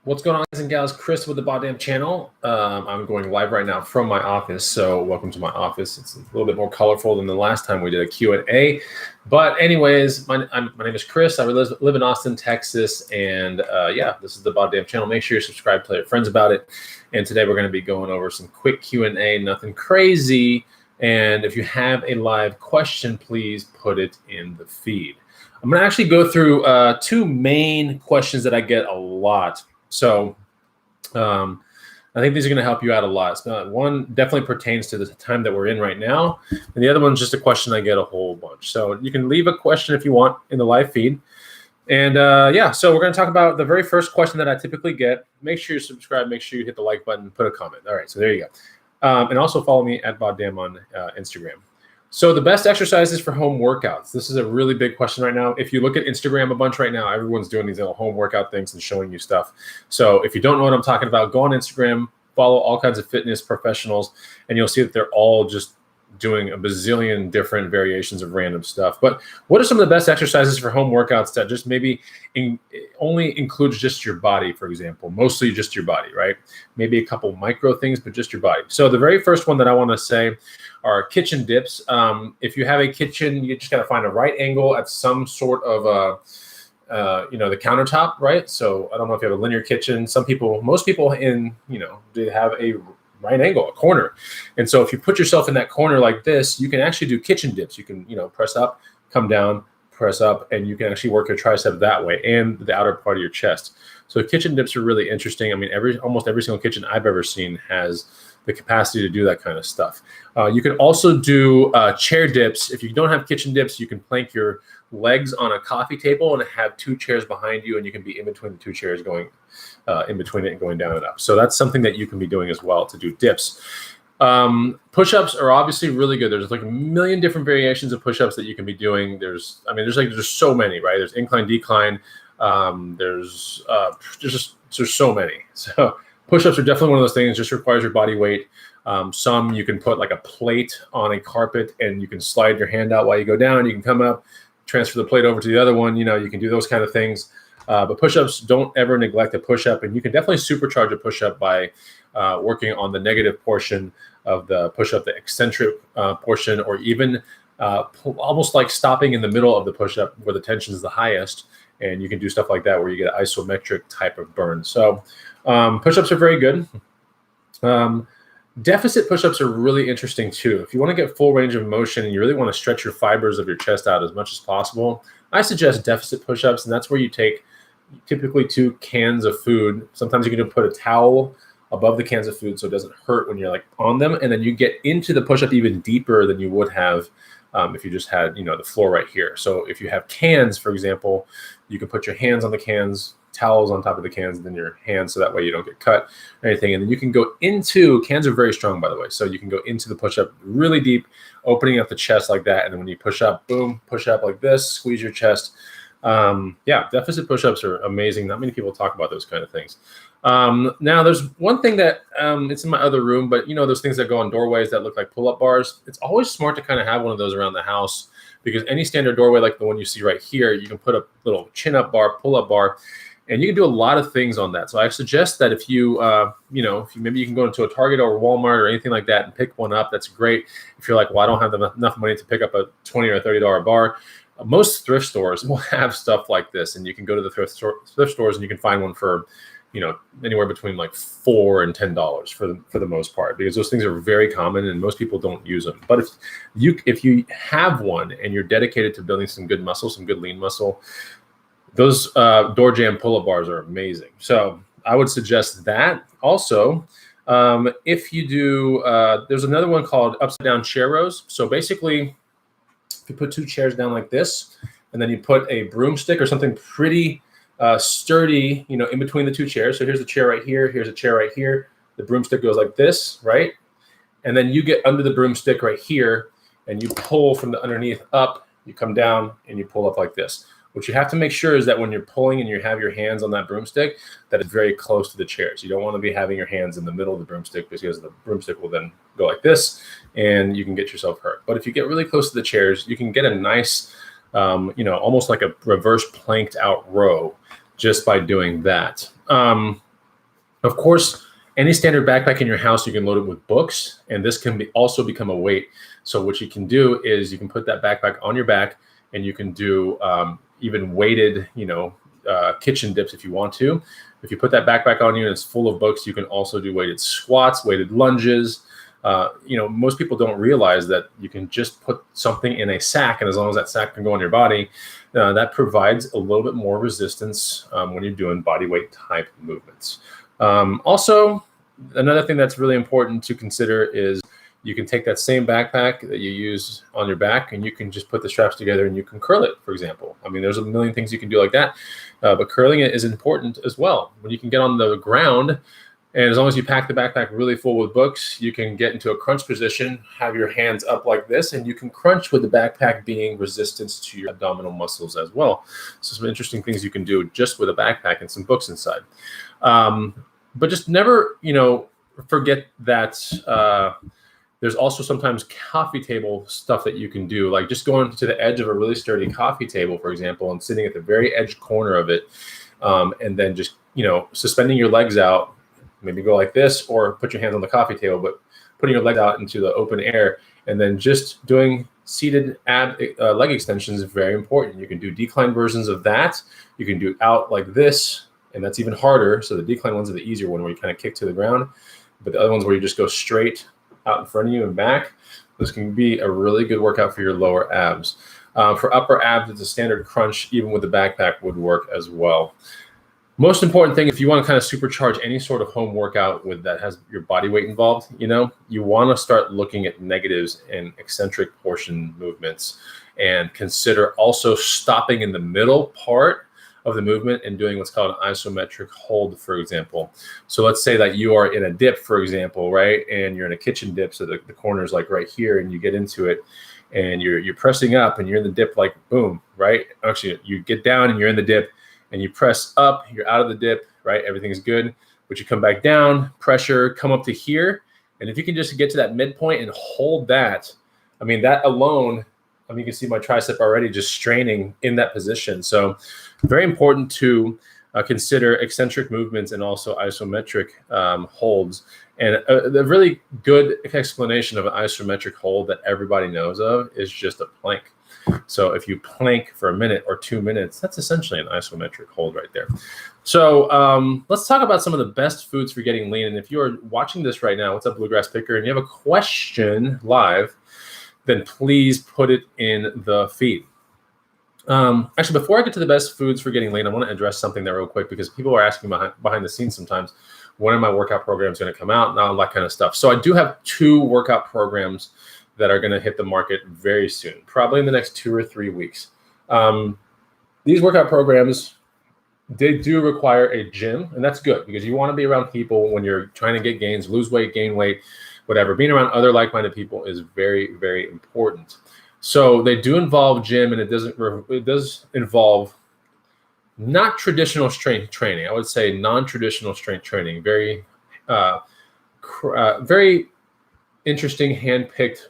What's going on, guys and gals? Chris with the BODDAMN channel. I'm going live right now from my office, so welcome to my office. It's a little bit more colorful than the last time we did a Q&A. But anyways, my name is Chris. I live in Austin, Texas, and yeah, this is the BODDAMN channel. Make sure you subscribe, tell your friends about it. And today we're going to be going over some quick Q&A, nothing crazy. And if you have a live question, please put it in the feed. I'm going to actually go through two main questions that I get a lot. So I think these are going to help you out a lot. One definitely pertains to the time that we're in right now. And the other one's just a question I get a whole bunch. So you can leave a question if you want in the live feed. And yeah, so we're going to talk about the very first question that I typically get. Make sure you subscribe. Make sure you hit the like button, put a comment. All right, so there you go. And also follow me at BODDAMN on Instagram. So the best exercises for home workouts. This is a really big question right now. If you look at Instagram a bunch right now, everyone's doing these little home workout things and showing you stuff. So if you don't know what I'm talking about, go on Instagram, follow all kinds of fitness professionals, and you'll see that they're all just doing a bazillion different variations of random stuff. But what are some of the best exercises for home workouts that just maybe only includes just your body, for example, mostly just your body, right? Maybe a couple micro things, but just your body. So the very first one that I want to say are kitchen dips. If you have a kitchen, you just got to find a right angle at some sort of the countertop, right? So I don't know if you have a linear kitchen. Most people they have a right angle, a corner. And so if you put yourself in that corner like this, you can actually do kitchen dips. You can, press up, come down, press up, and you can actually work your tricep that way and the outer part of your chest. So kitchen dips are really interesting. I mean, almost every single kitchen I've ever seen has the capacity to do that kind of stuff. You can also do chair dips. If you don't have kitchen dips, you can plank your legs on a coffee table and have two chairs behind you, and you can be in between the two chairs going in between it and going down and up. So that's something that you can be doing as well to do dips. Push-ups are obviously really good. There's like a million different variations of push-ups that you can be doing. There's so many, right? There's incline, decline. There's so many. So push-ups are definitely one of those things, just requires your body weight. Some you can put like a plate on a carpet and you can slide your hand out while you go down. You can come up, transfer the plate over to the other one. You can do those kind of things. But push-ups, don't ever neglect a push-up. And you can definitely supercharge a push-up by working on the negative portion of the push-up, the eccentric portion, or even almost like stopping in the middle of the push-up where the tension is the highest. And you can do stuff like that where you get an isometric type of burn. So push-ups are very good. Deficit push-ups are really interesting too. If you want to get full range of motion and you really want to stretch your fibers of your chest out as much as possible, I suggest deficit push-ups, and that's where you take typically 2 cans of food. Sometimes you can put a towel above the cans of food so it doesn't hurt when you're like on them, and then you get into the push-up even deeper than you would have if you just had the floor right here. So if you have cans, for example, you can put your hands on the cans, towels on top of the cans, and then your hands, so that way you don't get cut or anything. And then you can go into, cans are very strong, by the way, so you can go into the push-up really deep, opening up the chest like that, and then when you push up, boom, push up like this, squeeze your chest. Yeah, deficit push-ups are amazing. Not many people talk about those kind of things. Now there's one thing that it's in my other room, but those things that go on doorways that look like pull-up bars. It's always smart to kind of have one of those around the house, because any standard doorway like the one you see right here, you can put a little chin-up bar, pull-up bar, and you can do a lot of things on that. So I suggest that if you, maybe you can go into a Target or Walmart or anything like that and pick one up. That's great. If you're like, well, I don't have enough money to pick up a $20 or $30 bar. Most thrift stores will have stuff like this, and you can go to the thrift stores and you can find one for, anywhere between like $4 and $10 for the most part, because those things are very common and most people don't use them. But if you have one and you're dedicated to building some good muscle, some good lean muscle, those door jam pull-up bars are amazing. So I would suggest that. Also, if you do, there's another one called upside down chair rows. So basically, if you put 2 chairs down like this, and then you put a broomstick or something pretty sturdy, in between the 2 chairs. So here's a chair right here. Here's a chair right here. The broomstick goes like this, right? And then you get under the broomstick right here, and you pull from the underneath up. You come down and you pull up like this. What you have to make sure is that when you're pulling and you have your hands on that broomstick, that it's very close to the chairs. You don't want to be having your hands in the middle of the broomstick, because the broomstick will then go like this and you can get yourself hurt. But if you get really close to the chairs, you can get a nice, almost like a reverse planked out row just by doing that. Of course, any standard backpack in your house, you can load it with books, and this can also become a weight. So what you can do is you can put that backpack on your back, and you can do even weighted, kitchen dips if you want to. If you put that backpack on you and it's full of books, you can also do weighted squats, weighted lunges. Most people don't realize that you can just put something in a sack, and as long as that sack can go on your body, that provides a little bit more resistance when you're doing body weight type movements. Also, another thing that's really important to consider is you can take that same backpack that you use on your back and you can just put the straps together and you can curl it, for example. I mean, there's a million things you can do like that, but curling it is important as well. When you can get on the ground, and as long as you pack the backpack really full with books, you can get into a crunch position, have your hands up like this, and you can crunch with the backpack being resistance to your abdominal muscles as well. So some interesting things you can do just with a backpack and some books inside. But just never, forget that there's also sometimes coffee table stuff that you can do, like just going to the edge of a really sturdy coffee table, for example, and sitting at the very edge corner of it, and then just, suspending your legs out. Maybe go like this, or put your hands on the coffee table, but putting your legs out into the open air, and then just doing seated leg extensions is very important. You can do decline versions of that. You can do out like this, and that's even harder. So the decline ones are the easier one, where you kind of kick to the ground, but the other ones where you just go straight out in front of you and back. This can be a really good workout for your lower abs. For upper abs, it's a standard crunch, even with the backpack, would work as well. Most important thing, if you want to kind of supercharge any sort of home workout with that has your body weight involved, you want to start looking at negatives and eccentric portion movements, and consider also stopping in the middle part of the movement and doing what's called an isometric hold, for example. So let's say that you are in a dip, for example, right? And you're in a kitchen dip, so the corner is like right here, and you get into it, and you're pressing up, and you're in the dip, like boom, right? Actually, you get down and you're in the dip, and you press up, you're out of the dip, right? Everything's good, but you come back down, pressure, come up to here. And if you can just get to that midpoint and hold that, I mean, that alone, you can see my tricep already just straining in that position. So very important to consider eccentric movements and also isometric holds. And the really good explanation of an isometric hold that everybody knows of is just a plank. So if you plank for a minute or 2 minutes, that's essentially an isometric hold right there. So let's talk about some of the best foods for getting lean. And if you are watching this right now, what's up, Bluegrass Picker, and you have a question live, then please put it in the feed. Actually, before I get to the best foods for getting lean, I want to address something there real quick, because people are asking behind the scenes sometimes, when are my workout programs going to come out and all that kind of stuff. So I do have 2 workout programs that are going to hit the market very soon, probably in the next 2 or 3 weeks. These workout programs, they do require a gym, and that's good, because you want to be around people when you're trying to get gains, lose weight, gain weight, whatever. Being around other like-minded people is very, very important. So they do involve gym, and it does involve not traditional strength training. I would say non-traditional strength training. Very, very interesting hand-picked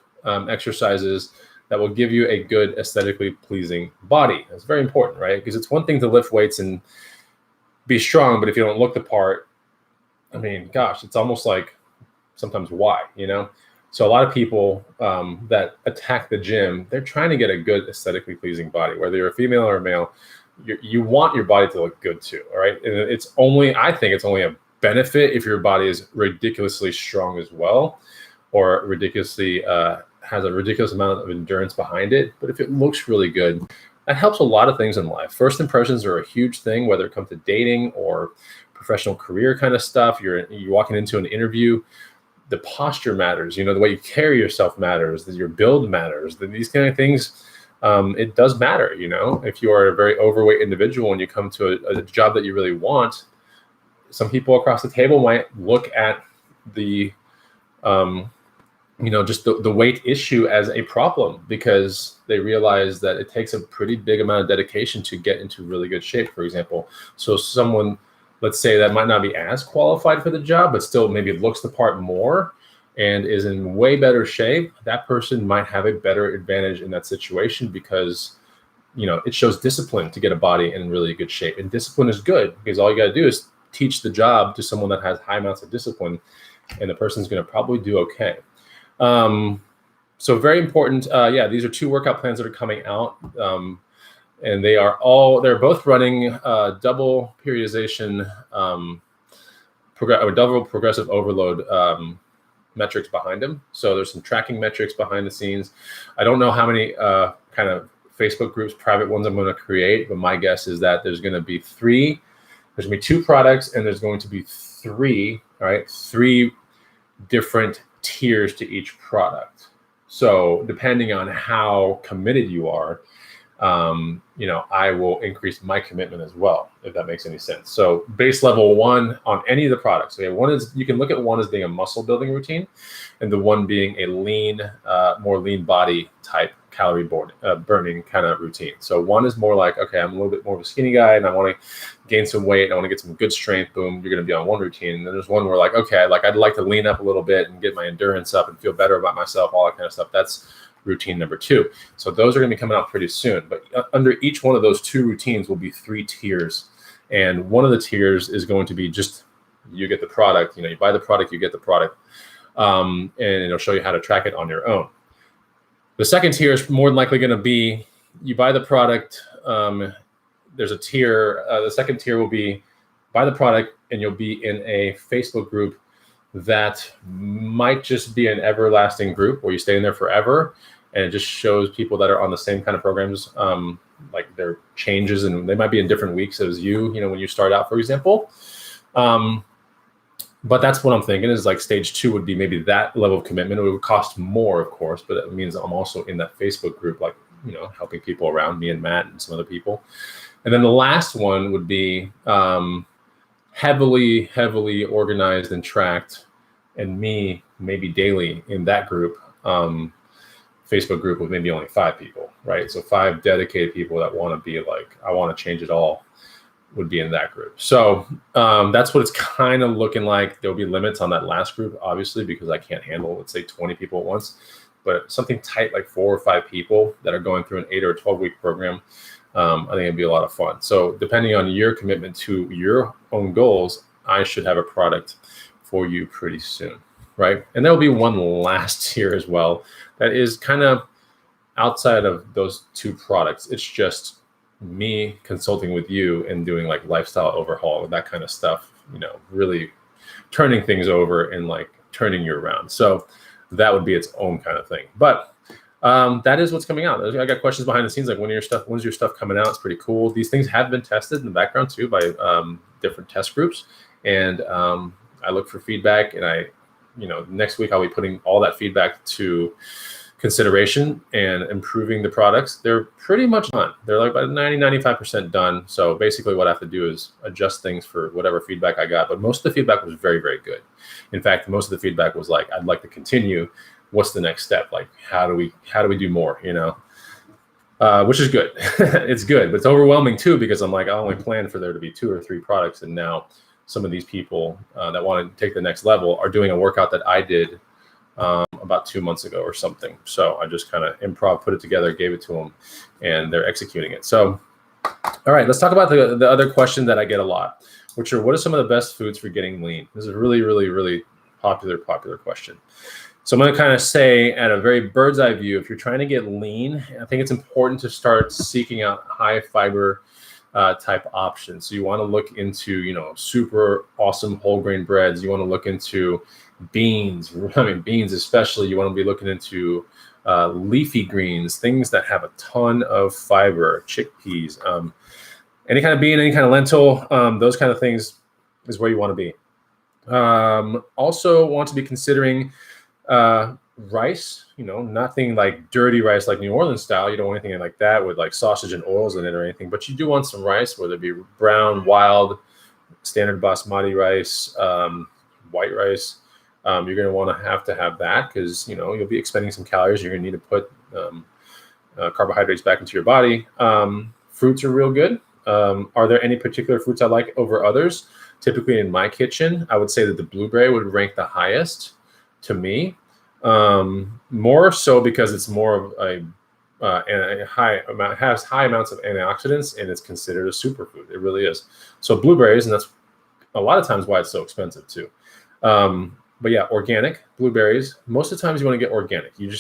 exercises that will give you a good aesthetically pleasing body. That's very important, right? Because it's one thing to lift weights and be strong, but if you don't look the part, I mean, gosh, it's almost like sometimes why, So a lot of people that attack the gym, they're trying to get a good aesthetically pleasing body. Whether you're a female or a male, you want your body to look good too, all right? And I think it's only a benefit if your body is ridiculously strong as well, or ridiculously has a ridiculous amount of endurance behind it. But if it looks really good, that helps a lot of things in life. First impressions are a huge thing, whether it comes to dating or professional career kind of stuff. You're walking into an interview. The posture matters. The way you carry yourself matters. Your build matters. These kind of things, it does matter. If you are a very overweight individual and you come to a job that you really want, some people across the table might look at the just the weight issue as a problem, because they realize that it takes a pretty big amount of dedication to get into really good shape, for example. So someone, let's say, that might not be as qualified for the job, but still maybe looks the part more and is in way better shape, that person might have a better advantage in that situation, because it shows discipline to get a body in really good shape. And discipline is good, because all you got to do is teach the job to someone that has high amounts of discipline, and the person's going to probably do okay. So very important. Yeah, these are 2 workout plans that are coming out. And they're both running double periodization, double progressive overload metrics behind them. So there's some tracking metrics behind the scenes. I don't know how many kind of Facebook groups, private ones I'm going to create, but my guess is that there's going to be 3. There's going to be 2 products, and there's going to be 3 different tiers to each product. So depending on how committed you are, I will increase my commitment as well, if that makes any sense. So base level 1 on any of the products. So one is, you can look at one as being a muscle building routine, and the one being a lean, more lean body type calorie burning kind of routine. So one is more like, okay, I'm a little bit more of a skinny guy and I want to gain some weight and I want to get some good strength. Boom, you're going to be on one routine. And then there's one where like, okay, I'd like to lean up a little bit and get my endurance up and feel better about myself, all that kind of stuff. That's routine number 2. So those are going to be coming out pretty soon. But under each one of those 2 routines will be 3 tiers. And one of the tiers is going to be just, you get the product, you buy the product, you get the product. And it'll show you how to track it on your own. The second tier is more than likely going to be, you buy the product. There's a tier. The second tier will be buy the product and you'll be in a Facebook group that might just be an everlasting group where you stay in there forever. And it just shows people that are on the same kind of programs, like their changes, and they might be in different weeks as you when you start out, for example. But that's what I'm thinking is like stage 2 would be maybe that level of commitment. It would cost more, of course, but it means I'm also in that Facebook group, like, helping people around me and Matt and some other people. And then the last one would be heavily organized and tracked, and me maybe daily in that group, Facebook group with maybe only 5 people, right? So 5 dedicated people that want to be like, I want to change it all, would be in that group. So that's what it's kind of looking like. There'll be limits on that last group, obviously, because I can't handle, let's say, 20 people at once. But something tight like 4 or 5 people that are going through an 8 or 12-week program, I think it'd be a lot of fun. So depending on your commitment to your own goals, I should have a product for you pretty soon, right? And there'll be one last tier as well that is kind of outside of those 2 products. It's just me consulting with you and doing like lifestyle overhaul, that kind of stuff, really turning things over and like turning you around. So that would be its own kind of thing. But that is what's coming out. I got questions behind the scenes, like when's your stuff coming out? It's pretty cool. These things have been tested in the background too by different test groups. And I look for feedback, and next week I'll be putting all that feedback to consideration and improving the products. They're pretty much done. They're like about 95% done. So basically what I have to do is adjust things for whatever feedback I got. But most of the feedback was very, very good. In fact, most of the feedback was like, I'd like to continue. What's the next step? Like, how do we do more, which is good. It's good, but it's overwhelming too, because I'm like, I only planned for there to be 2 or 3 products. And now some of these people that want to take the next level are doing a workout that I did about 2 months ago or something. So I just kind of improv, put it together, gave it to them, and they're executing it. So, all right, let's talk about the other question that I get a lot, which are, what are some of the best foods for getting lean? This is a really, really, really popular question. So I'm going to kind of say, at a very bird's eye view, if you're trying to get lean, I think it's important to start seeking out high fiber type options. So you want to look into, super awesome whole grain breads. You want to look into beans. Beans especially. You want to be looking into leafy greens, things that have a ton of fiber, chickpeas, any kind of bean, any kind of lentil, those kind of things is where you want to be. Also want to be considering rice, nothing like dirty rice like New Orleans style. You don't want anything like that with like sausage and oils in it or anything, but you do want some rice, whether it be brown, wild, standard basmati rice, white rice. You're going to want to have that because, you'll be expending some calories. You're going to need to put carbohydrates back into your body. Fruits are real good. Are there any particular fruits I like over others? Typically in my kitchen, I would say that the blueberry would rank the highest to me. More so because it's more of a has high amounts of antioxidants, and it's considered a superfood. It really is. So blueberries, and that's a lot of times why it's so expensive too. But yeah, organic blueberries. Most of the times you want to get organic. You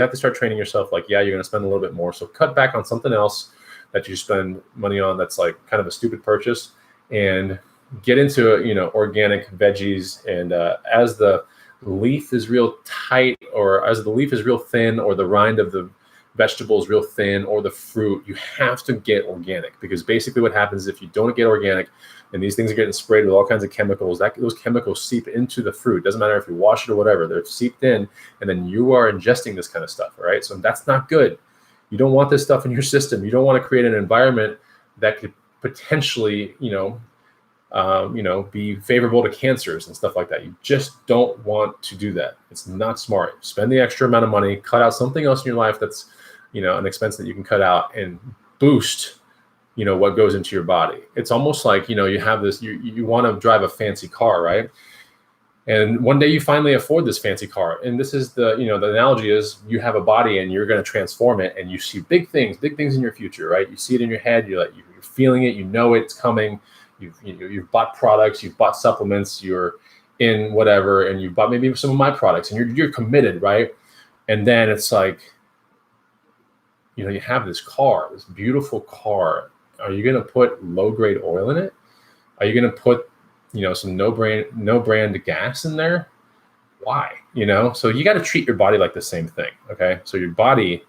have to start training yourself. Like, yeah, you're going to spend a little bit more. So cut back on something else that you spend money on that's like kind of a stupid purchase, and get into, organic veggies. And as the leaf is real tight, or as the leaf is real thin, or the rind of the vegetable is real thin, or the fruit, you have to get organic, because basically what happens is if you don't get organic, and these things are getting sprayed with all kinds of chemicals, those chemicals seep into the fruit. Doesn't matter if you wash it or whatever, they're seeped in, and then you are ingesting this kind of stuff, right? So that's not good. You don't want this stuff in your system. You don't want to create an environment that could potentially, be favorable to cancers and stuff like that. You just don't want to do that. It's not smart. Spend the extra amount of money, cut out something else in your life that's, an expense that you can cut out, and boost, what goes into your body. It's almost like, you have this, you want to drive a fancy car, right? And one day you finally afford this fancy car. And this is the analogy is you have a body and you're going to transform it, and you see big things in your future, right? You see it in your head. You're feeling it. It's coming. You've bought products, you've bought supplements, you're in whatever, and you've bought maybe some of my products, and you're committed, right? And then it's like, you have this car, this beautiful car. Are you going to put low grade oil in it? Are you going to put, some no brand gas in there? Why? So you got to treat your body like the same thing. Okay. So your body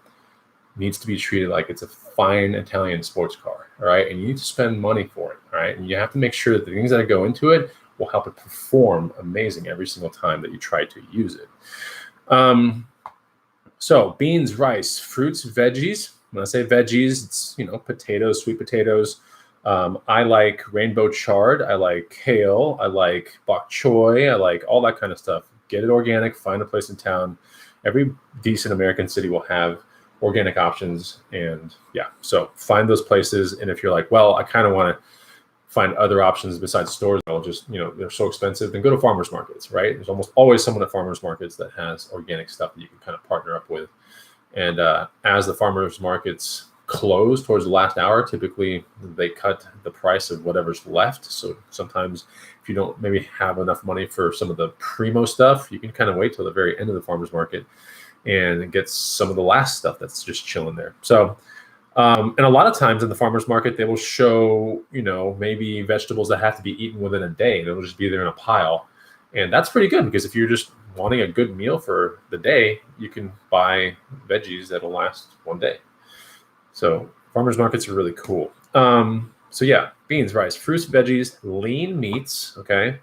needs to be treated like it's a fine Italian sports car. All right. And you need to spend money for it. All right. And you have to make sure that the things that go into it will help it perform amazing every single time that you try to use it. So beans, rice, fruits, veggies. When I say veggies, it's, potatoes, sweet potatoes. I like rainbow chard. I like kale. I like bok choy. I like all that kind of stuff. Get it organic. Find a place in town. Every decent American city will have organic options. And yeah, so find those places. And if you're like, well, I kind of want to find other options besides stores, I'll just, they're so expensive, then go to farmers markets, right? There's almost always someone at farmers markets that has organic stuff that you can kind of partner up with. And as the farmers markets close towards the last hour, typically they cut the price of whatever's left. So sometimes if you don't maybe have enough money for some of the primo stuff, you can kind of wait till the very end of the farmers market and get some of the last stuff that's just chilling there. So and a lot of times in the farmers market, they will show, maybe vegetables that have to be eaten within a day, and it'll just be there in a pile. And that's pretty good, because if you're just wanting a good meal for the day, you can buy veggies that'll last one day. So farmers markets are really cool. So yeah, beans, rice, fruits, veggies, lean meats. Okay.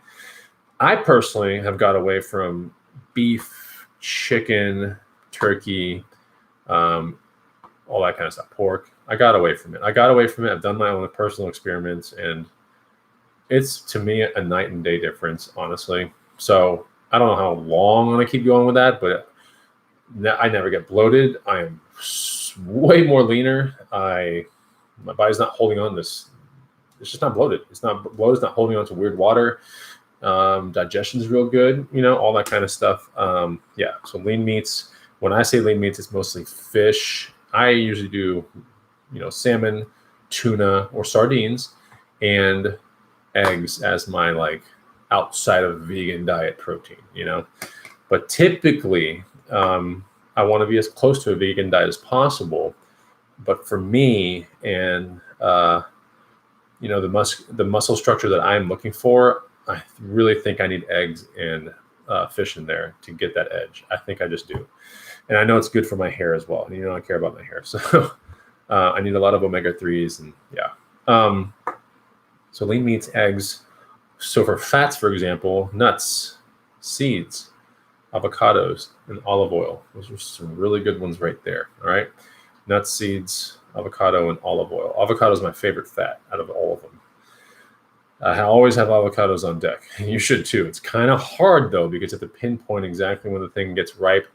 I personally have got away from beef, chicken, turkey, all that kind of stuff, pork. I got away from it. I've done my own personal experiments, and it's, to me, a night and day difference, honestly. So I don't know how long I'm going to keep going with that, but I never get bloated. I am way more leaner. My body's not holding on this. It's just not bloated. It's not bloated. It's not holding on to weird water. Digestion's real good, all that kind of stuff. Yeah. So lean meats. When I say lean meats, it's mostly fish. I usually do, salmon, tuna, or sardines, and eggs as my outside of vegan diet protein, But typically, I want to be as close to a vegan diet as possible. But for me, and the muscle structure that I'm looking for, I really think I need eggs and fish in there to get that edge. I think I just do. And I know it's good for my hair as well. And I care about my hair. So I need a lot of omega-3s, and yeah. So lean meats, eggs. So for fats, for example, nuts, seeds, avocados, and olive oil. Those are some really good ones right there. All right. Nuts, seeds, avocado, and olive oil. Avocado is my favorite fat out of all of them. I always have avocados on deck. You should too. It's kind of hard though, because you have to pinpoint exactly when the thing gets ripe.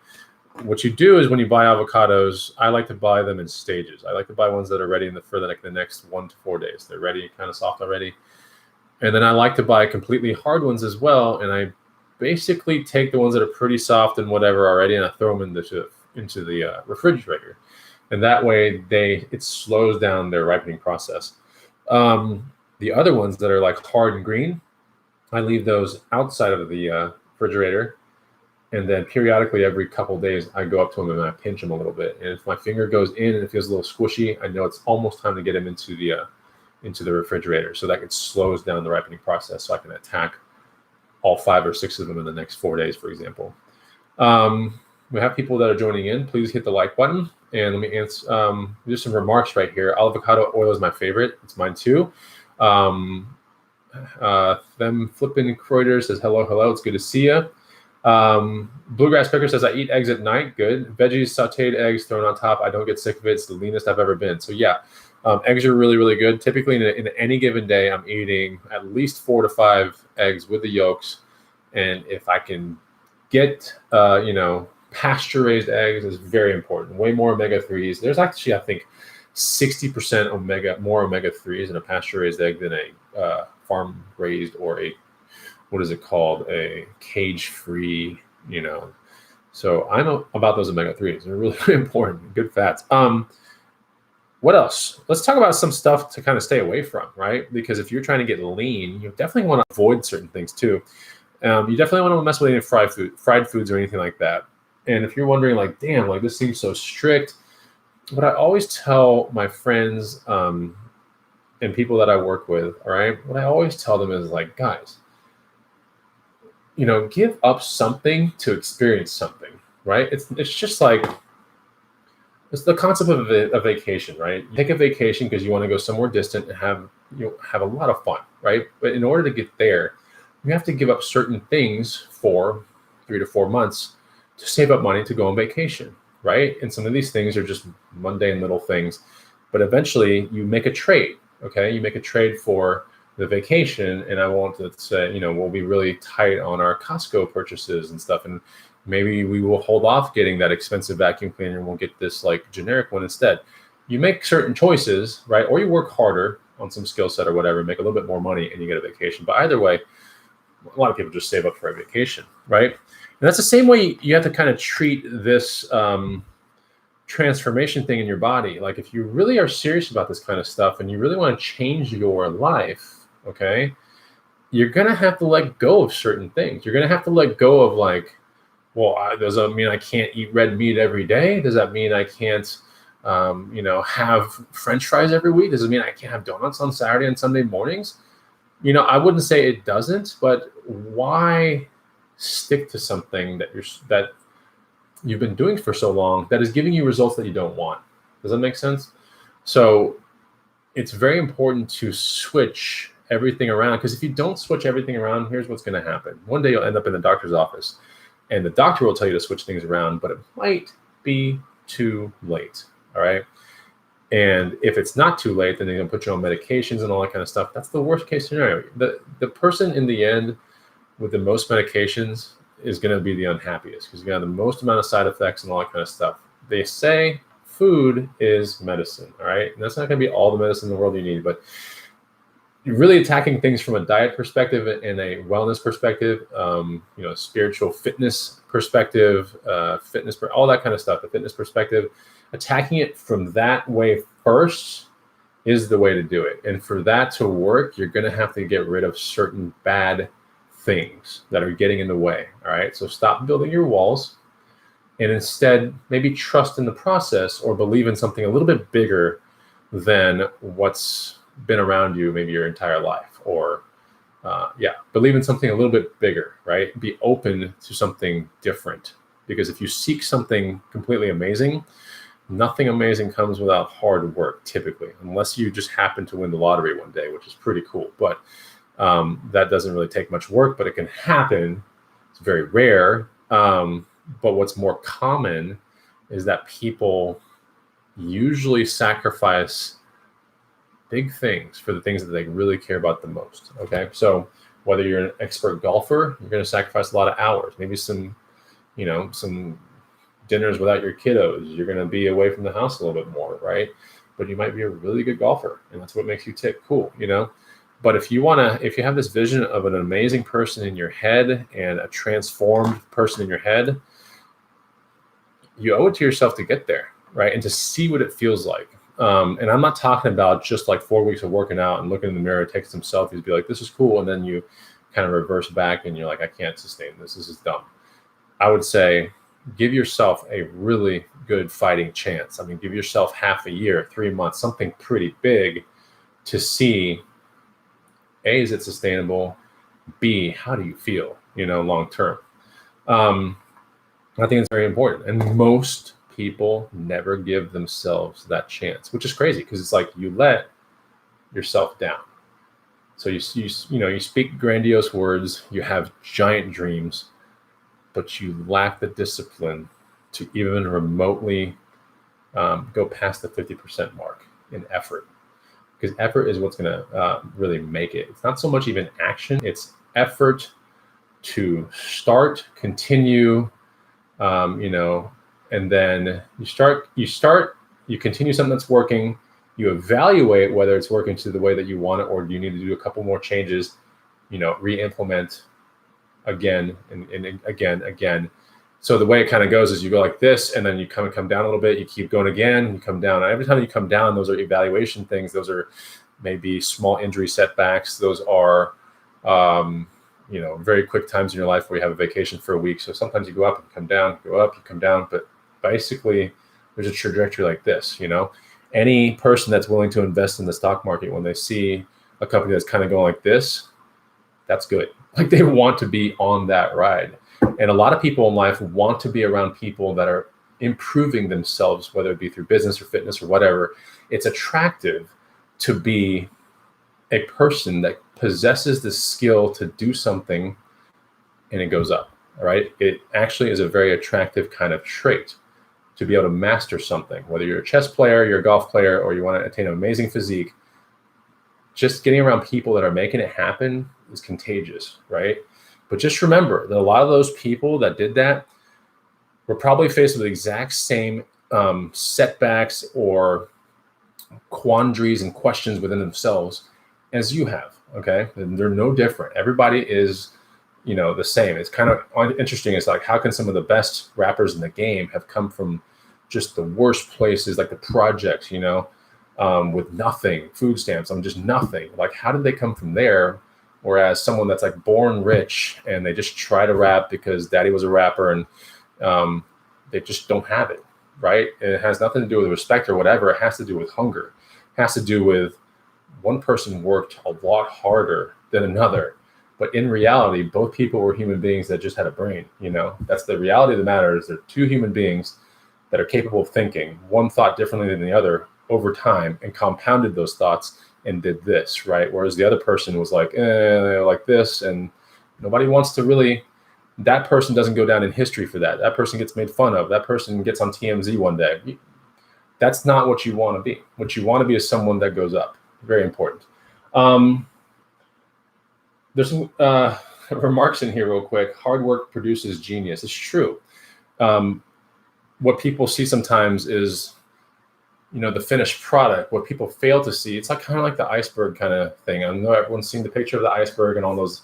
What you do is when you buy avocados, I like to buy them in stages. I like to buy ones that are ready for the next 1 to 4 days. They're ready, kind of soft already. And then I like to buy completely hard ones as well. And I basically take the ones that are pretty soft and whatever already, and I throw them into the refrigerator. And that way it slows down their ripening process. The other ones that are hard and green, I leave those outside of the refrigerator. And then periodically, every couple of days, I go up to them and I pinch them a little bit. And if my finger goes in and it feels a little squishy, I know it's almost time to get them into the refrigerator. So that slows down the ripening process, so I can attack all 5 or 6 of them in the next 4 days, for example. We have people that are joining in. Please hit the like button. And let me answer. There's some remarks right here. Avocado oil is my favorite. It's mine too. Them flipping Kreuters says hello. It's good to see you. Bluegrass Picker says I eat eggs at night. Good. Veggies, sauteed eggs thrown on top. I don't get sick of it. It's the leanest I've ever been. So yeah, eggs are really, really good. Typically in any given day, I'm eating at least 4 to 5 eggs with the yolks. And if I can get, pasture-raised eggs is very important. Way more omega-3s. There's actually, I think, 60% more omega-3s in a pasture-raised egg than a farm-raised or what is it called? A cage-free, So I know about those omega-3s. They're really, really important. Good fats. What else? Let's talk about some stuff to kind of stay away from, right? Because if you're trying to get lean, you definitely want to avoid certain things too. You definitely want to mess with any fried foods or anything like that. And if you're wondering, like, damn, like this seems so strict, what I always tell my friends and people that I work with, all right, what I always tell them is like, guys, give up something to experience something, right? It's just like, it's the concept of a vacation, right? You take a vacation because you want to go somewhere distant and have a lot of fun, right? But in order to get there, you have to give up certain things for 3 to 4 months to save up money to go on vacation, right? And some of these things are just mundane little things, but eventually you make a trade, okay? You make a trade for the vacation, and I want to say, we'll be really tight on our Costco purchases and stuff, and maybe we will hold off getting that expensive vacuum cleaner and we'll get this like generic one instead. You make certain choices, right? Or you work harder on some skill set or whatever, make a little bit more money, and you get a vacation. But either way, a lot of people just save up for a vacation, right? And that's the same way you have to kind of treat this transformation thing in your body. Like if you really are serious about this kind of stuff and you really want to change your life, okay, you're going to have to let go of certain things. You're going to have to let go of like, well, does that mean I can't eat red meat every day? Does that mean I can't, have French fries every week? Does it mean I can't have donuts on Saturday and Sunday mornings? I wouldn't say it doesn't, but why stick to something that you've been doing for so long that is giving you results that you don't want? Does that make sense? So it's very important to switch everything around, because if you don't switch everything around, here's what's going to happen. One day you'll end up in the doctor's office and the doctor will tell you to switch things around, but it might be too late. All right. And if it's not too late, then they're going to put you on medications and all that kind of stuff. That's the worst case scenario. The person in the end with the most medications is going to be the unhappiest, because you got the most amount of side effects and all that kind of stuff. They say food is medicine. All right. And that's not going to be all the medicine in the world you need, but you're really attacking things from a diet perspective and a wellness perspective, spiritual fitness perspective, all that kind of stuff, the fitness perspective. Attacking it from that way first is the way to do it. And for that to work, you're going to have to get rid of certain bad things that are getting in the way. All right. So stop building your walls and instead maybe trust in the process or believe in something a little bit bigger than what's been around you maybe your entire life, or believe in something a little bit bigger, right? Be open to something different, because if you seek something completely amazing, nothing amazing comes without hard work typically, unless you just happen to win the lottery one day, which is pretty cool. But that doesn't really take much work, but it can happen. It's very rare. But what's more common is that people usually sacrifice big things for the things that they really care about the most. Okay. So whether you're an expert golfer, you're going to sacrifice a lot of hours, maybe some dinners without your kiddos. You're going to be away from the house a little bit more, right? But you might be a really good golfer, and that's what makes you tick. Cool. But if you have this vision of an amazing person in your head and a transformed person in your head, you owe it to yourself to get there, right? And to see what it feels like. And I'm not talking about just like 4 weeks of working out and looking in the mirror, take some selfies, be like, this is cool. And then you kind of reverse back and you're like, I can't sustain this. This is dumb. I would say give yourself a really good fighting chance. I mean, give yourself half a year, 3 months, something pretty big to see, A, is it sustainable? B, how do you feel, long term? I think it's very important. And most people never give themselves that chance, which is crazy because it's like you let yourself down. So you speak grandiose words, you have giant dreams, but you lack the discipline to even remotely go past the 50% mark in effort. Because effort is what's going to really make it. It's not so much even action, it's effort to start, continue, and then you continue something that's working, you evaluate whether it's working to the way that you want it, or do you need to do a couple more changes, re-implement again and again. So the way it kind of goes is you go like this, and then you come down a little bit, you keep going again, you come down. Every time you come down, those are evaluation things. Those are maybe small injury setbacks. Those are, very quick times in your life where you have a vacation for a week. So sometimes you go up and come down, go up, you come down. But basically, there's a trajectory like this, Any person that's willing to invest in the stock market, when they see a company that's kind of going like this, that's good. Like they want to be on that ride. And a lot of people in life want to be around people that are improving themselves, whether it be through business or fitness or whatever. It's attractive to be a person that possesses the skill to do something and it goes up, all right? It actually is a very attractive kind of trait to be able to master something, whether you're a chess player, you're a golf player, or you want to attain an amazing physique. Just getting around people that are making it happen is contagious, right? But just remember that a lot of those people that did that were probably faced with the exact same setbacks or quandaries and questions within themselves as you have, okay? And they're no different. Everybody is, the same. It's kind of interesting. It's like, how can some of the best rappers in the game have come from just the worst places, like the projects, with nothing, food stamps, just nothing. Like, how did they come from there? Whereas someone that's like born rich and they just try to rap because daddy was a rapper and they just don't have it, right? And it has nothing to do with respect or whatever. It has to do with hunger. It has to do with one person worked a lot harder than another. But in reality, both people were human beings that just had a brain, That's the reality of the matter, is they're two human beings that are capable of thinking. One thought differently than the other over time and compounded those thoughts and did this, right? Whereas the other person was like, like this, and nobody wants to really, that person doesn't go down in history for that. That person gets made fun of. That person gets on TMZ one day. That's not what you want to be. What you want to be is someone that goes up. Very important. There's some remarks in here real quick. Hard work produces genius. It's true. What people see sometimes is, the finished product. What people fail to see, it's like kind of like the iceberg kind of thing. I know everyone's seen the picture of the iceberg and all those,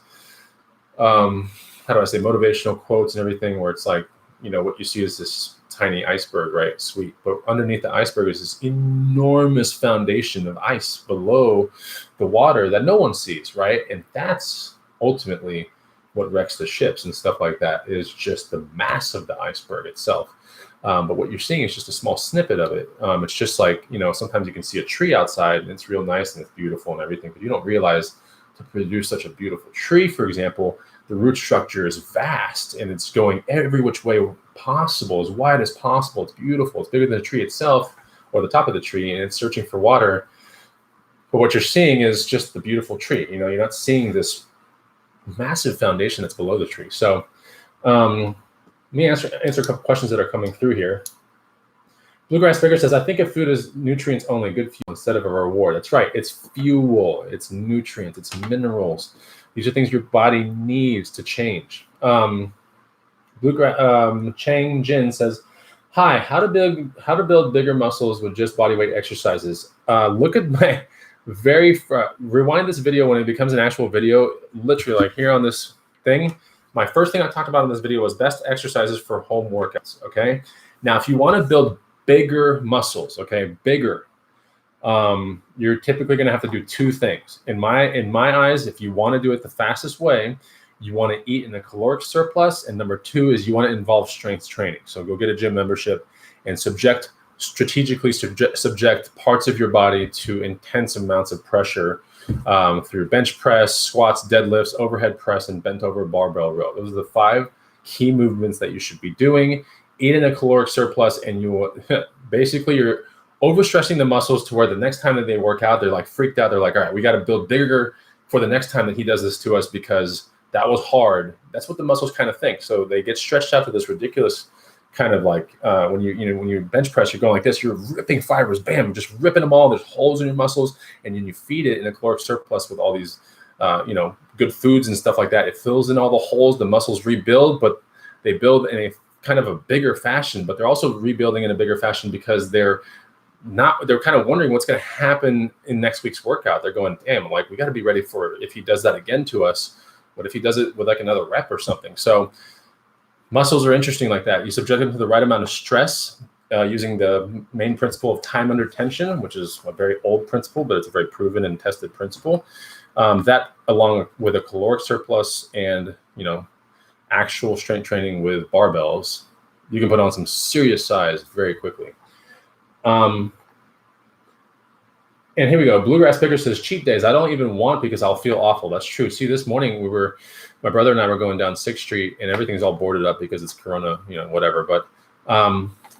motivational quotes and everything, where it's like, what you see is this tiny iceberg, right? Sweet. But underneath the iceberg is this enormous foundation of ice below the water that no one sees, right? And that's ultimately what wrecks the ships and stuff like that, is just the mass of the iceberg itself. But what you're seeing is just a small snippet of it. It's just like, sometimes you can see a tree outside and it's real nice and it's beautiful and everything, but you don't realize to produce such a beautiful tree, for example, the root structure is vast and it's going every which way possible, as wide as possible. It's beautiful. It's bigger than the tree itself or the top of the tree, and it's searching for water. But what you're seeing is just the beautiful tree. You're not seeing this massive foundation that's below the tree. So let me answer a couple questions that are coming through here. Bluegrass Figure says, I think of food as nutrients only, good fuel instead of a reward. That's right. It's fuel. It's nutrients. It's minerals. These are things your body needs to change. Chang Jin says, hi, how to build bigger muscles with just body weight exercises. Look at my rewind this video when it becomes an actual video, literally like here on this thing. My first thing I talked about in this video was best exercises for home workouts, okay? Now, if you want to build bigger muscles, okay, bigger, you're typically going to have to do two things. In my eyes, if you want to do it the fastest way, you want to eat in a caloric surplus, and number two is you want to involve strength training. So go get a gym membership and strategically subject parts of your body to intense amounts of pressure through bench press, squats, deadlifts, overhead press, and bent over barbell row. Those are the 5 key movements that you should be doing. Eat in a caloric surplus, and you will basically you're overstressing the muscles to where the next time that they work out, they're like freaked out. They're like, all right, we got to build bigger for the next time that he does this to us because that was hard. That's what the muscles kind of think. So they get stretched out to this ridiculous kind of like when you bench press, you're going like this, you're ripping fibers, bam, just ripping them all. There's holes in your muscles, and then you feed it in a caloric surplus with all these good foods and stuff like that. It fills in all the holes, the muscles rebuild, but they build in a kind of a bigger fashion, but they're also rebuilding in a bigger fashion because they're kind of wondering what's going to happen in next week's workout. They're going, damn, like we got to be ready for if he does that again to us. What if he does it with like another rep or something? So muscles are interesting like that. You subject them to the right amount of stress using the main principle of time under tension, which is a very old principle, but it's a very proven and tested principle. That along with a caloric surplus and, actual strength training with barbells, you can put on some serious size very quickly. And here we go. Bluegrass Picker says, cheat days. I don't even want because I'll feel awful. That's true. See, this morning my brother and I were going down 6th Street and everything's all boarded up because it's Corona, whatever. But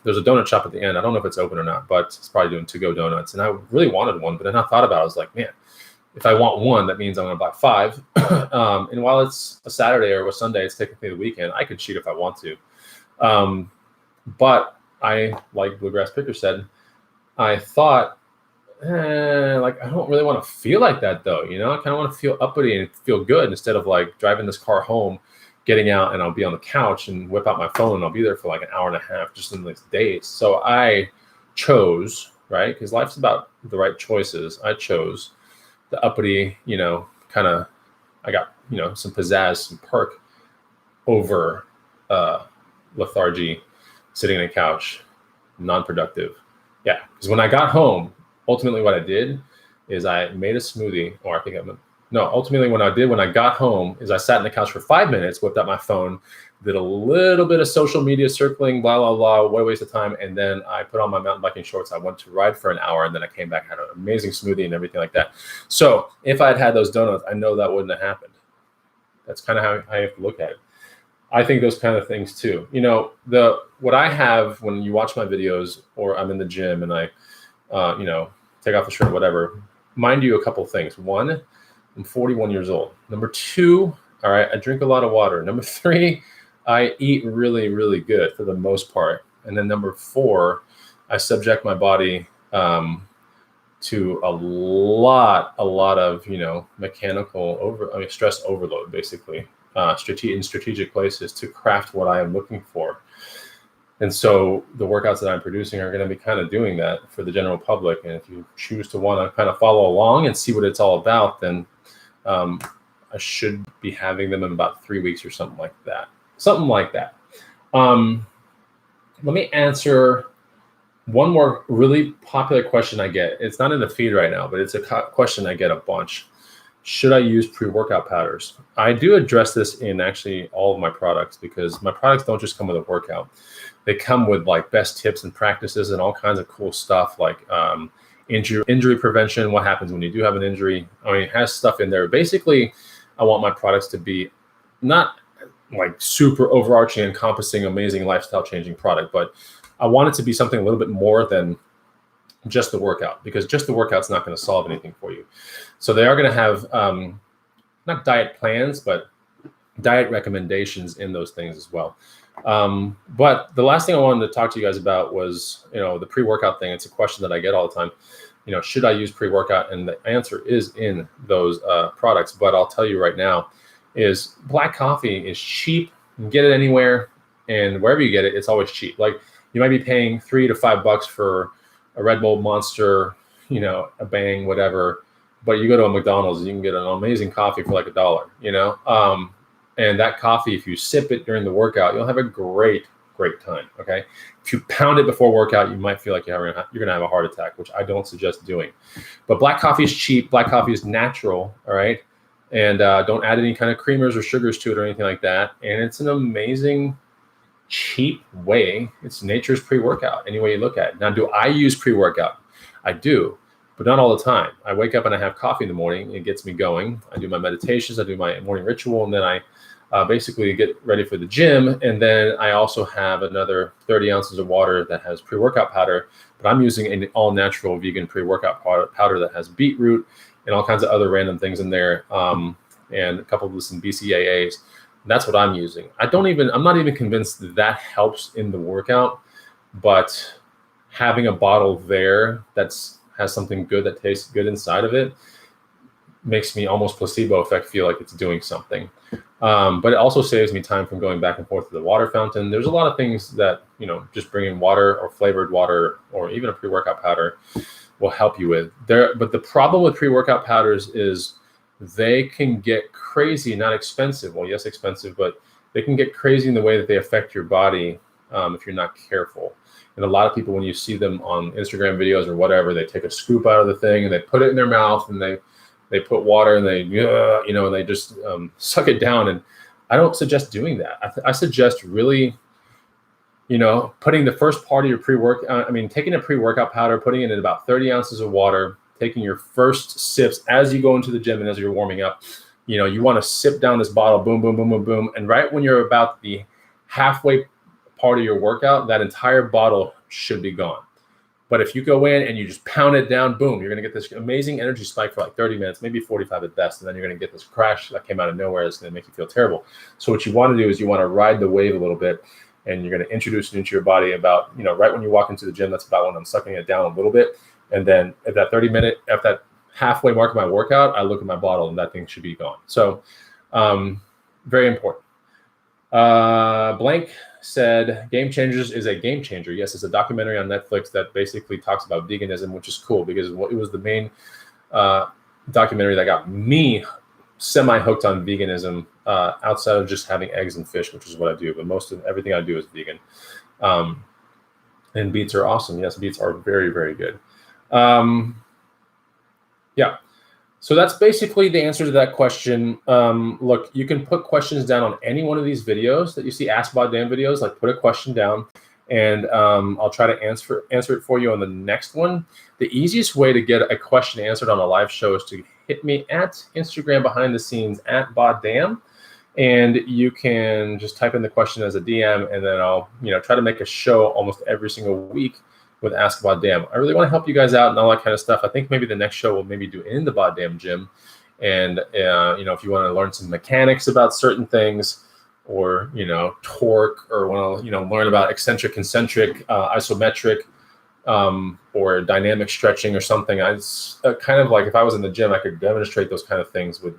there's a donut shop at the end. I don't know if it's open or not, but it's probably doing to-go donuts. And I really wanted one, but then I thought about it. I was like, man, if I want one, that means I'm going to buy 5. And while it's a Saturday or a Sunday, it's technically the weekend. I could cheat if I want to. But I, like Bluegrass Picker said, I thought, I don't really want to feel like that though. I kind of want to feel uppity and feel good instead of like driving this car home, getting out and I'll be on the couch and whip out my phone and I'll be there for like an hour and a half just in these days. So I chose, right? Because life's about the right choices. I chose the uppity, kind of, I got, some pizzazz, some perk over lethargy, sitting on a couch, non-productive. Yeah, because when I got home, ultimately what I did is I made a smoothie, or ultimately when I got home is I sat on the couch for 5 minutes, whipped out my phone, did a little bit of social media circling, blah, blah, blah, what a waste of time. And then I put on my mountain biking shorts. I went to ride for an hour and then I came back, had an amazing smoothie and everything like that. So if I had those donuts, I know that wouldn't have happened. That's kind of how I have to look at it. I think those kind of things too. What I have when you watch my videos or I'm in the gym and I, take off the shirt, whatever, mind you, a couple of things. 1, I'm 41 years old. Number 2, all right, I drink a lot of water. Number 3, I eat really, really good for the most part. And then number 4, I subject my body to a lot of, mechanical stress overload, basically, in strategic places to craft what I am looking for. And so the workouts that I'm producing are going to be kind of doing that for the general public. And if you choose to want to kind of follow along and see what it's all about, then I should be having them in about 3 weeks or something like that. Let me answer one more really popular question I get. It's not in the feed right now, but it's a question I get a bunch. Should I use pre-workout powders? I do address this in actually all of my products because my products don't just come with a workout. They come with like best tips and practices and all kinds of cool stuff like injury prevention, what happens when you do have an injury. It has stuff in there. Basically, I want my products to be not like super overarching, encompassing, amazing lifestyle changing product, but I want it to be something a little bit more than just the workout, because just the workout's not going to solve anything for you. So they are going to have not diet plans, but diet recommendations in those things as well. But the last thing I wanted to talk to you guys about was, the pre-workout thing. It's a question that I get all the time. Should I use pre-workout? And the answer is in those products. But I'll tell you right now is black coffee is cheap. You can get it anywhere, and wherever you get it, it's always cheap. Like you might be paying $3 to $5 for a Red Bull, Monster, a Bang, whatever. But you go to a McDonald's and you can get an amazing coffee for like $1, And that coffee, if you sip it during the workout, you'll have a great great time. Okay, if you pound it before workout, you might feel like you're gonna have a heart attack, which I don't suggest doing. But black coffee is cheap. Black coffee is natural. All right, and don't add any kind of creamers or sugars to it or anything like that. And it's an amazing, cheap way. It's nature's pre-workout. Any way you look at it. Now, do I use pre-workout? I do, but not all the time. I wake up and I have coffee in the morning. It gets me going. I do my meditations. I do my morning ritual, and then I basically get ready for the gym. And then I also have another 30 ounces of water that has pre-workout powder, but I'm using an all-natural vegan pre-workout powder that has beetroot and all kinds of other random things in there, and a couple of some BCAAs. That's what I'm using. I'm not even convinced that helps in the workout, but having a bottle there has something good that tastes good inside of it makes me almost placebo effect feel like it's doing something. But it also saves me time from going back and forth to the water fountain. There's a lot of things that, just bringing water or flavored water or even a pre-workout powder will help you with there. But the problem with pre-workout powders is they can get crazy, not expensive. Well, yes, expensive, but they can get crazy in the way that they affect your body if you're not careful. And a lot of people, when you see them on Instagram videos or whatever, they take a scoop out of the thing and they put it in their mouth and they put water and and they just suck it down. And I don't suggest doing that. I suggest really, putting the first part of your taking a pre-workout powder, putting it in about 30 ounces of water, taking your first sips as you go into the gym and as you're warming up. You want to sip down this bottle, boom, boom, boom, boom, boom. And right when you're about the halfway part of your workout, that entire bottle should be gone. But if you go in and you just pound it down, boom, you're going to get this amazing energy spike for like 30 minutes, maybe 45 at best. And then you're going to get this crash that came out of nowhere that's going to make you feel terrible. So what you want to do is you want to ride the wave a little bit, and you're going to introduce it into your body about, right when you walk into the gym, that's about when I'm sucking it down a little bit. And then at that 30-minute, at that halfway mark of my workout, I look at my bottle and that thing should be gone. So very important. Blank said, Game Changers is a game changer. Yes, it's a documentary on Netflix that basically talks about veganism, which is cool because it was the main documentary that got me semi-hooked on veganism outside of just having eggs and fish, which is what I do. But most of everything I do is vegan. And beets are awesome. Yes, beets are very, very good. Yeah. So that's basically the answer to that question. Look, you can put questions down on any one of these videos that you see, Ask BODDAMN videos, like put a question down and I'll try to answer it for you on the next one. The easiest way to get a question answered on a live show is to hit me at Instagram behind the scenes at BODDAMN. And you can just type in the question as a DM, and then I'll try to make a show almost every single week with Ask BODDAMN. I really want to help you guys out and all that kind of stuff. I think maybe the next show we'll maybe do in the BODDAMN gym. And, if you want to learn some mechanics about certain things or, torque, or want to, learn about eccentric, concentric, isometric, or dynamic stretching or something. It's kind of like if I was in the gym, I could demonstrate those kind of things with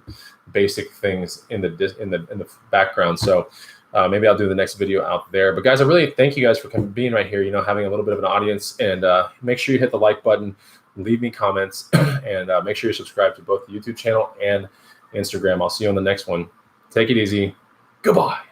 basic things in the background. So maybe I'll do the next video out there. But guys, I really thank you guys for being right here, having a little bit of an audience, and make sure you hit the like button, leave me comments, and make sure you subscribe to both the YouTube channel and Instagram. I'll see you on the next one. Take it easy. Goodbye.